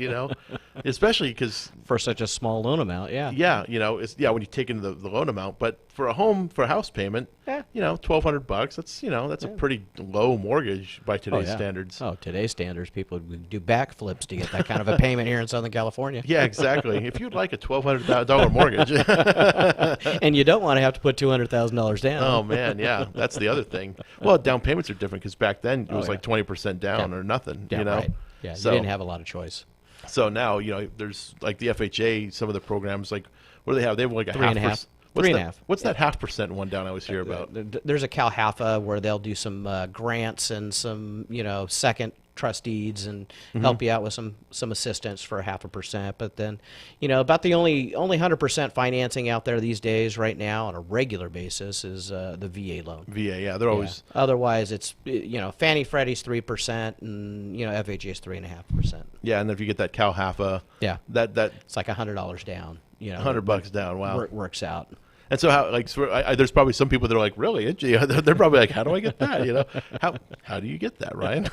especially because For such a small loan amount, yeah. it's when you take into the loan amount, but for a house payment, Yeah. $1,200, that's a pretty low mortgage by today's standards. Oh, today's standards, people would do backflips to get that kind of a payment here in Southern California. Yeah, exactly. If you'd like a $1,200 mortgage. And you don't want to have to put $200,000 down. Oh man, yeah, that's the other thing. Well, down payments are different because back then it was yeah. like 20% down or nothing. Yeah, right. Yeah, So, you didn't have a lot of choice. So now there's like the FHA, some of the programs like what do they have? They have like a 3.5. What's 3.5. What's that 0.5% one down I always hear about? There's a CalHAFA where they'll do some grants and some second trust deeds and help you out with some assistance for 0.5%. But then about the only 100% financing out there these days right now on a regular basis is the VA loan. VA, yeah, they're always Otherwise, it's Fannie Freddie's 3% and FHA's 3.5%. yeah, and if you get that CalHAFA, Yeah, that it's like $100 down. $100 down. Wow. Works out. And so how there's probably some people that are like, really? They're probably like, how do I get that? How do you get that, Ryan?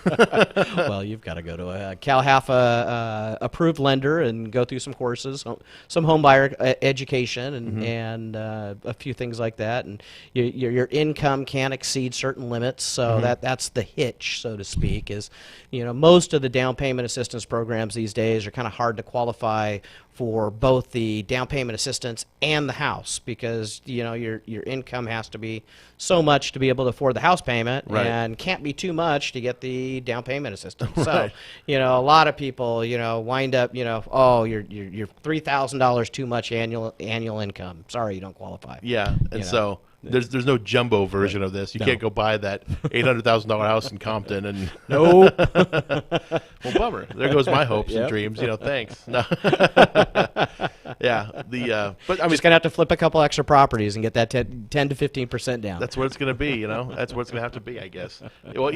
Well, you've got to go to a CalHAFA approved lender and go through some courses, some home buyer education, and a few things like that. And your income can't exceed certain limits, so that's the hitch, so to speak. Is most of the down payment assistance programs these days are kind of hard to qualify for both the down payment assistance and the house because your income has to be so much to be able to afford the house payment Right. and can't be too much to get the down payment assistance. Right. So a lot of people wind up you're $3,000 too much annual income. Sorry, you don't qualify. Yeah, and so there's no jumbo version of this. You can't go buy that $800,000 house in Compton and Nope. well, bummer. There goes my hopes and Yep. dreams. Thanks. No. Yeah, but I mean, Just gonna have to flip a couple extra properties and get that 10 to 15% down. that's what it's going to be. That's what it's going to have to be, I guess. Well,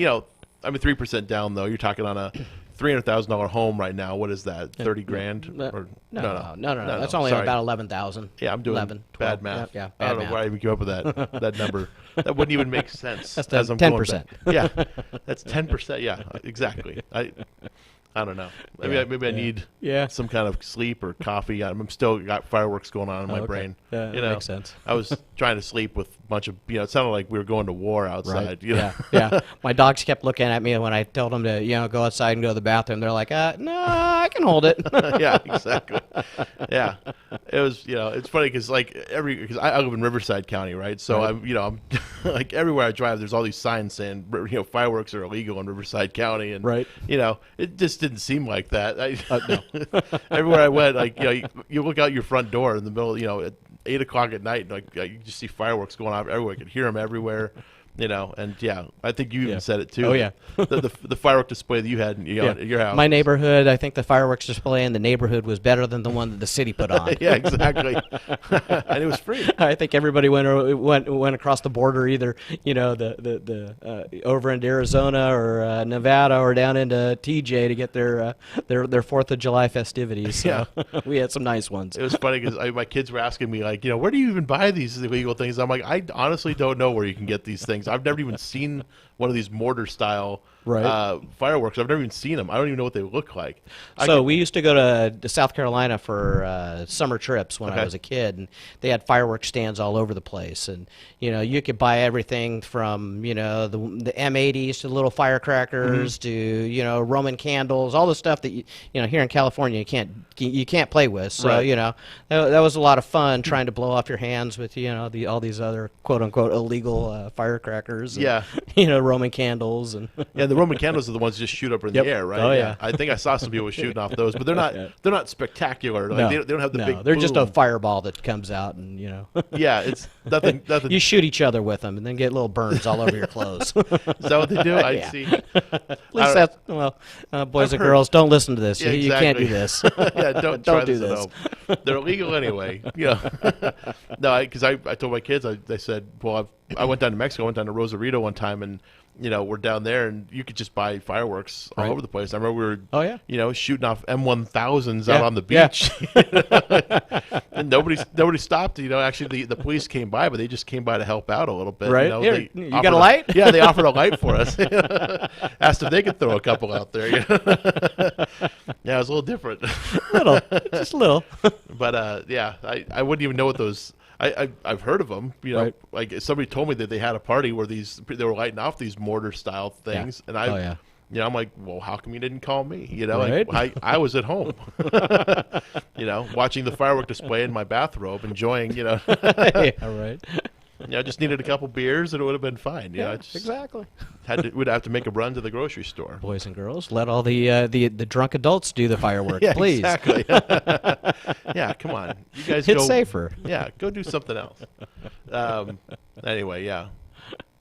3% down though. You're talking on a $300,000 home right now. What is that? 30 grand? Or No. That's only sorry. about 11,000. Yeah, I'm doing 11, bad 12. math. Yeah, I don't bad know math. where I even came up with that number. That wouldn't even make sense. That's as I'm going 10%. back. Yeah, that's 10%. Yeah, exactly. I don't know. Yeah, Maybe I need yeah. some kind of sleep or coffee. I'm still got fireworks going on in my Okay. brain. Yeah, that makes sense. I was trying to sleep with a bunch of, it sounded like we were going to war outside. Right. You know? Yeah. My dogs kept looking at me when I told them to, go outside and go to the bathroom. They're like, no, I can hold it. Yeah, exactly. Yeah, it was. It's funny because because I live in Riverside County, right? So Right. I'm like everywhere I drive, there's all these signs saying fireworks are illegal in Riverside County, and Right. it just didn't seem like that. No. Everywhere I went, you look out your front door in the middle, at 8 o'clock at night, and you just see fireworks going off everywhere. You can hear them everywhere. And I think you even said it too. Oh, yeah. the firework display that you had in your house. My neighborhood, I think the fireworks display in the neighborhood was better than the one that the city put on. Yeah, exactly. And it was free. I think everybody went across the border, either the over into Arizona or Nevada or down into TJ to get their 4th of July festivities. So we had some nice ones. It was funny because my kids were asking me where do you even buy these illegal things? I'm like, I honestly don't know where you can get these things. I've never even seen one of these mortar style fireworks. I've never even seen them. I don't even know what they look like. So we used to go to South Carolina for summer trips when I was a kid, and they had fireworks stands all over the place. And you could buy everything from the M80s to the little firecrackers to Roman candles, all the stuff that here in California you can't play with. So that was a lot of fun trying to blow off your hands with all these other quote unquote illegal firecrackers. And, Roman candles and the Roman candles are the ones that just shoot up in the air, right? Oh yeah. I think I saw some people shooting off those, but they're not they're not spectacular. No. They don't have the big. They're just a boom. fireball that comes out and Yeah, it's nothing. You shoot each other with them and then get little burns all over your clothes. Is that what they do? I Yeah. see. At least that's boys and girls, don't listen to this. Yeah, You can't do exactly. this. Yeah, don't try do this at home. They're illegal anyway. No, because I told my kids, I said, well, I went down to Mexico, I went down to Rosarito one time, and we're down there, and you could just buy fireworks all over the place. I remember we were, shooting off M1000s out on the beach, and nobody stopped. Actually, the police came by, but they just came by to help out a little bit. Right? Here, you got a light? Yeah, they offered a light for us. Asked if they could throw a couple out there. Yeah, it was a little different. Just a little. But I wouldn't even know what those. I've heard of them. Like somebody told me that they had a party where they were lighting off these mortar style things, and I'm like, well, how come you didn't call me? Right. I was at home, watching the firework display in my bathrobe, enjoying. Yeah, right. I just needed a couple beers and it would have been fine. Exactly. We'd have to make a run to the grocery store. Boys and girls, let all the drunk adults do the fireworks, Yeah, please. exactly. Yeah, come on, you guys. It's go, safer. Yeah, go do something else. Anyway,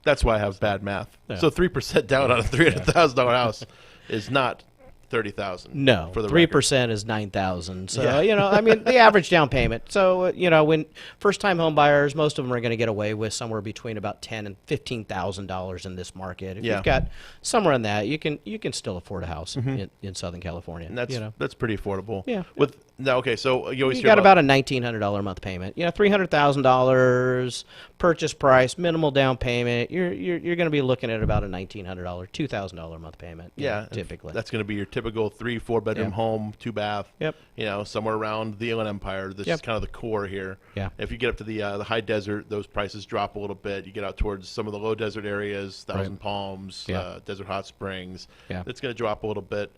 that's why I have bad math. Yeah. So 3% down on a $300,000 house is not $30,000. No, for the 3% is $9,000. So Yeah. the average down payment. So when first-time home buyers, most of them are going to get away with somewhere between about $10,000 and $15,000 in this market. If you've got somewhere in that, you can still afford a house in Southern California. And that's pretty affordable. Yeah. So you always You hear got about a $1,900 a month payment. $300,000 purchase price, minimal down payment. You're going to be looking at about a $1,900, $2,000 a month payment. Typically. That's going to be your typical 3-4 bedroom home, 2-bath. Yep. Somewhere around the Inland Empire. This is kind of the core here. Yeah. If you get up to the high desert, those prices drop a little bit. You get out towards some of the low desert areas, Thousand Palms, Desert Hot Springs. Yeah. It's going to drop a little bit.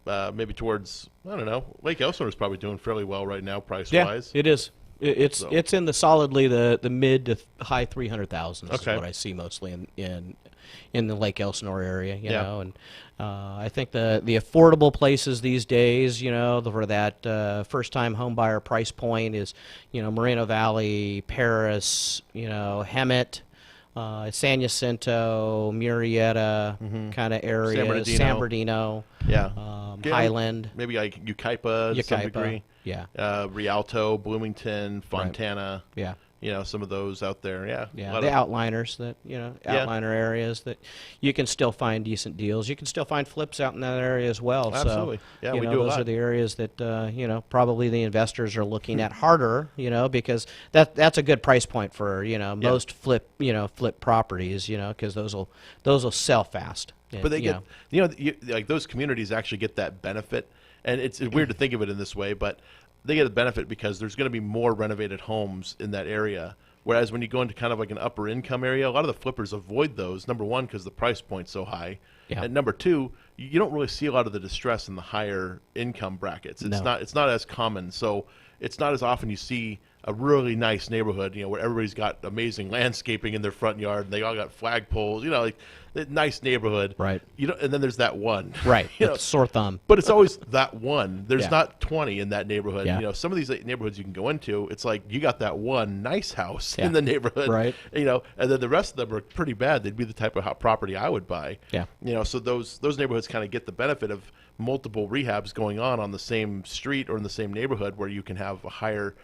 Maybe towards, I don't know, Lake Elsinore is probably doing fairly well right now price wise. Yeah, it is. It's in the mid to high 300,000s. Okay. Is what I see mostly in the Lake Elsinore area. You know, and I think the affordable places these days, for that first time home buyer price point is, Moreno Valley, Paris, Hemet. San Jacinto, Murrieta kind of area, San Bernardino, Highland, maybe like Yucaipa to some degree, Rialto, Bloomington, Fontana, some of those out there, the outliners that outliner areas that you can still find decent deals. You can still find flips out in that area as well. Absolutely, so, we do a those lot. are the areas that probably the investors are looking at harder, because that's a good price point for most flip properties, because those will sell fast. But they get, like those communities actually get that benefit. And it's weird to think of it in this way, but they get a benefit because there's going to be more renovated homes in that area. Whereas when you go into kind of like an upper income area, a lot of the flippers avoid those. Number one, because the price point's so high. Yeah. And number two, you don't really see a lot of the distress in the higher income brackets. It's No. it's not as common. So it's not as often you see a really nice neighborhood, where everybody's got amazing landscaping in their front yard and they all got flagpoles, like a nice neighborhood. Right. And then there's that one. Right. Sore thumb. But it's always that one. There's Yeah. not 20 in that neighborhood. Yeah. Some of these neighborhoods you can go into, it's like you got that one nice house Yeah. in the neighborhood. Right. And then the rest of them are pretty bad. They'd be the type of property I would buy. Yeah. So those neighborhoods kind of get the benefit of multiple rehabs going on the same street or in the same neighborhood where you can have a higher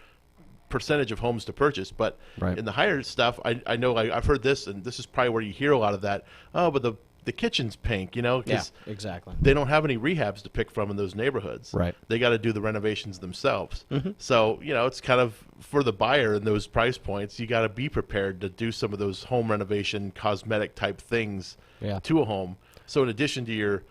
percentage of homes to purchase. But Right. in the higher stuff, I know I've heard this, and this is probably where you hear a lot of that. Oh, but the kitchen's pink, Yeah, because exactly. they don't have any rehabs to pick from in those neighborhoods. Right. They got to do the renovations themselves. So, it's kind of for the buyer in those price points, you got to be prepared to do some of those home renovation, cosmetic type things Yeah. to a home. So in addition to your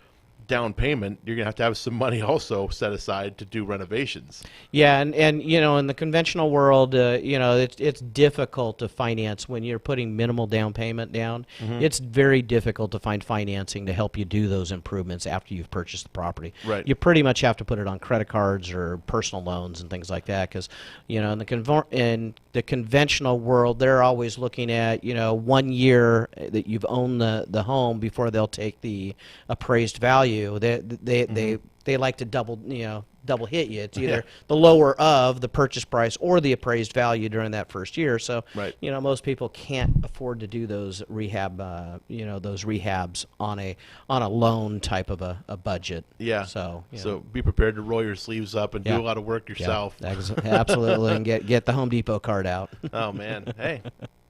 down payment, you're going to have some money also set aside to do renovations. Yeah, and in the conventional world, it's difficult to finance when you're putting minimal down payment down. It's very difficult to find financing to help you do those improvements after you've purchased the property. Right. You pretty much have to put it on credit cards or personal loans and things like that, because in the conventional world, they're always looking at 1 year that you've owned the home before they'll take the appraised value. They like to double hit you. It's either the lower of the purchase price or the appraised value during that first year. So Right. Most people can't afford to do those those rehabs on a loan type of a budget. Yeah. So be prepared to roll your sleeves up and do Yeah. a lot of work yourself. Absolutely, and get the Home Depot card out. Oh man, hey,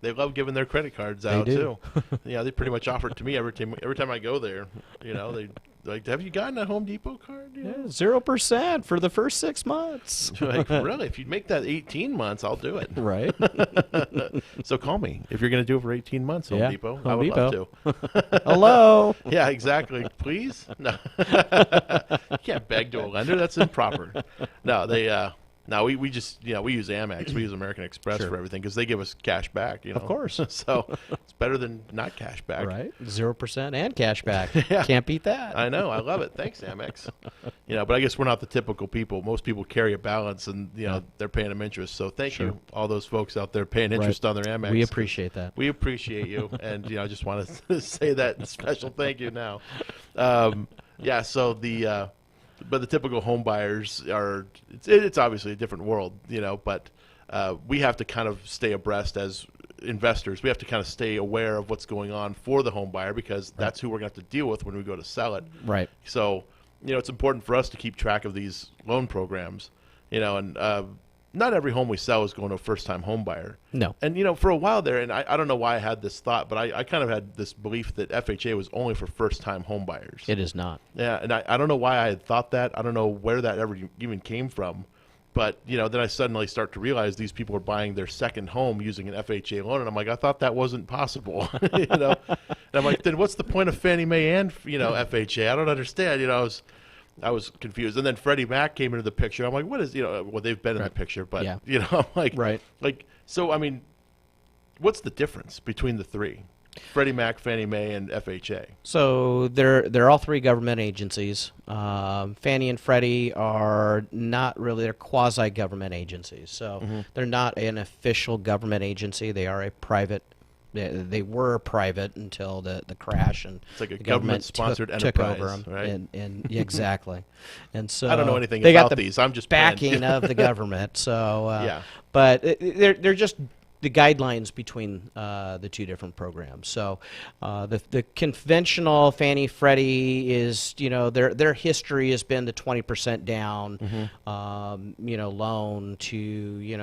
they love giving their credit cards out do. too. They pretty much offer it to me every time I go there. They like, have you gotten a Home Depot card? 0% for the first 6 months. Like, really? If you make that 18 months, I'll do it. Right. So call me if you're going to do it for 18 months, Home Yeah, Depot. Home I would Depot. love to. Hello. Yeah, exactly. Please? No. You can't beg to a lender. That's improper. No, we just, we use Amex. We use American Express Sure. for everything because they give us cash back, Of course. So it's better than not cash back. Right. 0% and cash back. Yeah. Can't beat that. I know. I love it. Thanks, Amex. But I guess we're not the typical people. Most people carry a balance and, they're paying them interest. So thank you, all those folks out there paying interest on their Amex. We appreciate that. We appreciate you. And, I just want to say that special thank you now. So but the typical home buyers it's obviously a different world, but we have to kind of stay abreast as investors. We have to kind of stay aware of what's going on for the home buyer because that's who we're going to have to deal with when we go to sell it. Right. So, it's important for us to keep track of these loan programs, and not every home we sell is going to a first-time home buyer. No. And, for a while there, and I don't know why I had this thought, but I kind of had this belief that FHA was only for first-time home buyers. It is not. Yeah, and I don't know why I had thought that. I don't know where that ever even came from. But, then I suddenly start to realize these people are buying their second home using an FHA loan. And I'm like, I thought that wasn't possible, And I'm like, then what's the point of Fannie Mae and, FHA? I don't understand. I was confused. And then Freddie Mac came into the picture. I'm like, what is, well, they've been in the picture. But, Yeah. I'm like, Right. So, I mean, what's the difference between the three? Freddie Mac, Fannie Mae, and FHA. So they're all three government agencies. Fannie and Freddie are not really, they're quasi-government agencies. So they're not an official government agency. They are a private. They were private until the crash, and It's like a the government government-sponsored took enterprise, over them. right? And exactly. And so I don't know anything they about got the these. I'm just paying. backing of the government. So Yeah. but they're just the guidelines between the two different programs. So the conventional Fannie Freddie is, their history has been the 20% down, loan to,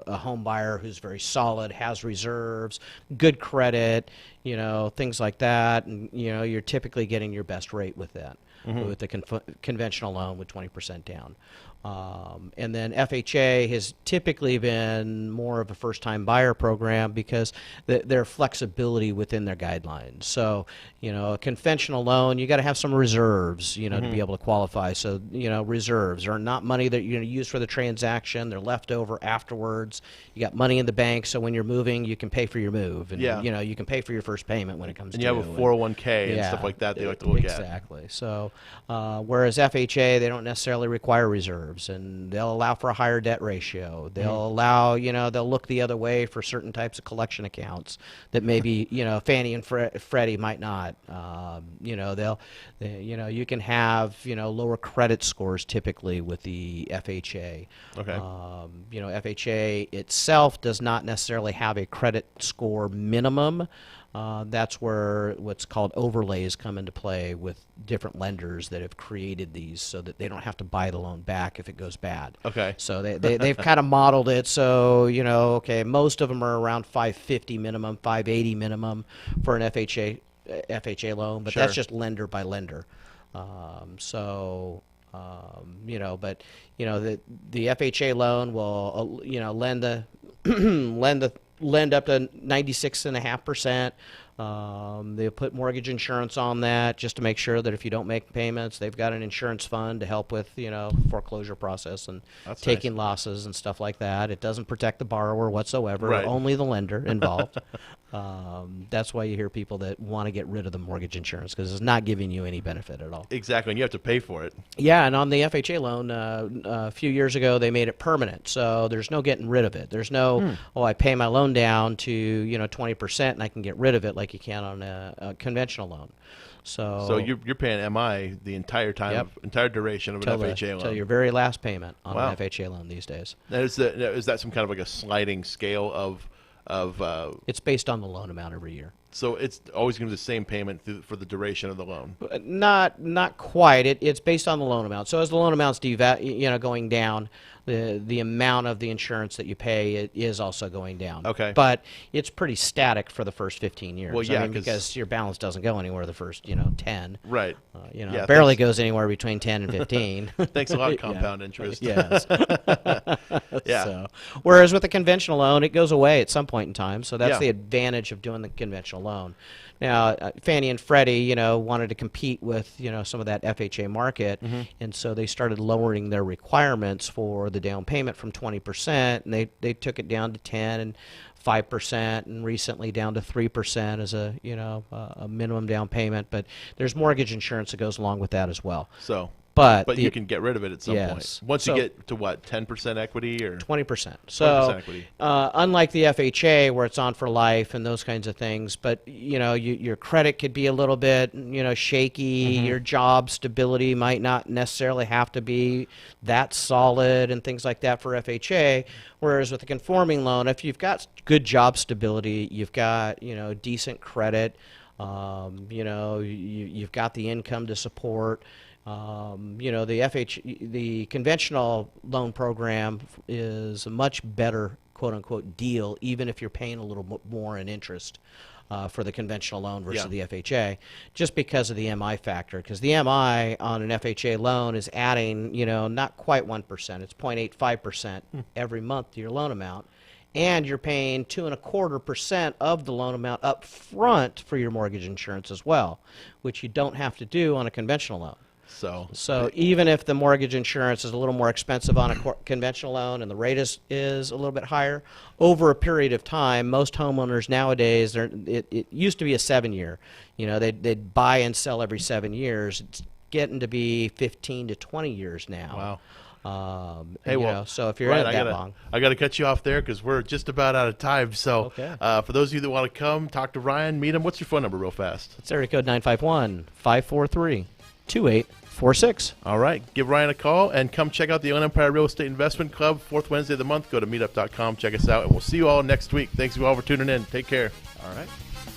a home buyer who's very solid, has reserves, good credit, things like that. And, you're typically getting your best rate with that. with the conventional loan with 20% down. And then FHA has typically been more of a first-time buyer program because their flexibility within their guidelines. So, a conventional loan, you got to have some reserves, to be able to qualify. So, reserves are not money that you're going to use for the transaction. They're left over afterwards. You got money in the bank, so when you're moving, you can pay for your move. And, you can pay for your first payment when it comes to And you have a 401k and stuff like that they like to look at. Exactly. So, whereas FHA, they don't necessarily require reserves, and they'll allow for a higher debt ratio. They'll allow, they'll look the other way for certain types of collection accounts that maybe, Fannie and Freddie might not. You can have, lower credit scores typically with the FHA. Okay. FHA itself does not necessarily have a credit score minimum. That's where what's called overlays come into play with different lenders that have created these so that they don't have to buy the loan back if it goes bad. Okay. So they've kind of modeled it so, most of them are around 550 minimum, 580 minimum for an FHA loan, but that's just lender by lender. The FHA loan will, lend up to 96.5%. They'll put mortgage insurance on that just to make sure that if you don't make payments, they've got an insurance fund to help with, foreclosure process and taking losses and stuff like that. It doesn't protect the borrower whatsoever, only the lender involved. That's why you hear people that want to get rid of the mortgage insurance because it's not giving you any benefit at all. Exactly, and you have to pay for it. Yeah, and on the FHA loan, a few years ago, they made it permanent, so there's no getting rid of it. There's no, I pay my loan down to 20% and I can get rid of it like you can on a conventional loan. So you're paying MI the entire time, entire duration of an FHA loan. Until your very last payment on an FHA loan these days. Now, is that some kind of like a sliding scale of it's based on the loan amount every year. So it's always going to be the same payment for the duration of the loan. Not quite. It's based on the loan amount. So as the loan amount's going down, the amount of the insurance that you pay is also going down. Okay. But it's pretty static for the first 15 years. Well, yeah, because your balance doesn't go anywhere the first 10. Right. Barely goes anywhere between 10 and 15. Thanks a lot, compound interest. Yes. Yeah. So, whereas with a conventional loan, it goes away at some point in time. So that's the advantage of doing the conventional loan. Now, Fannie and Freddie, wanted to compete with, some of that FHA market, and so they started lowering their requirements for the down payment from 20%, and they took it down to 10 and 5%, and recently down to 3% as a minimum down payment. But there's mortgage insurance that goes along with that as well. But you can get rid of it at some point. Once you get to what, 10% equity or 20%. So 20% equity. Unlike the FHA where it's on for life and those kinds of things, but your credit could be a little bit shaky. Your job stability might not necessarily have to be that solid and things like that for FHA. Whereas with a conforming loan, if you've got good job stability, you've got decent credit, you've got the income to support. The conventional loan program is a much better quote unquote deal, even if you're paying a little more in interest for the conventional loan versus the FHA, just because of the MI factor. Because the MI on an FHA loan is adding, not quite 1%, it's 0.85% every month to your loan amount. And you're paying 2.25% of the loan amount up front for your mortgage insurance as well, which you don't have to do on a conventional loan. So even if the mortgage insurance is a little more expensive on a conventional loan and the rate is a little bit higher, over a period of time, most homeowners nowadays, it used to be a 7-year. They'd buy and sell every 7 years. It's getting to be 15 to 20 years now. Wow. So if you're in it that long. I got to cut you off there because we're just about out of time. So for those of you that want to come, talk to Ryan, meet him. What's your phone number real fast? It's area code 951-543-2846. All right. Give Ryan a call and come check out the Inland Empire Real Estate Investment Club, 4th Wednesday of the month. Go to meetup.com. Check us out, and we'll see you all next week. Thanks you all for tuning in. Take care. All right.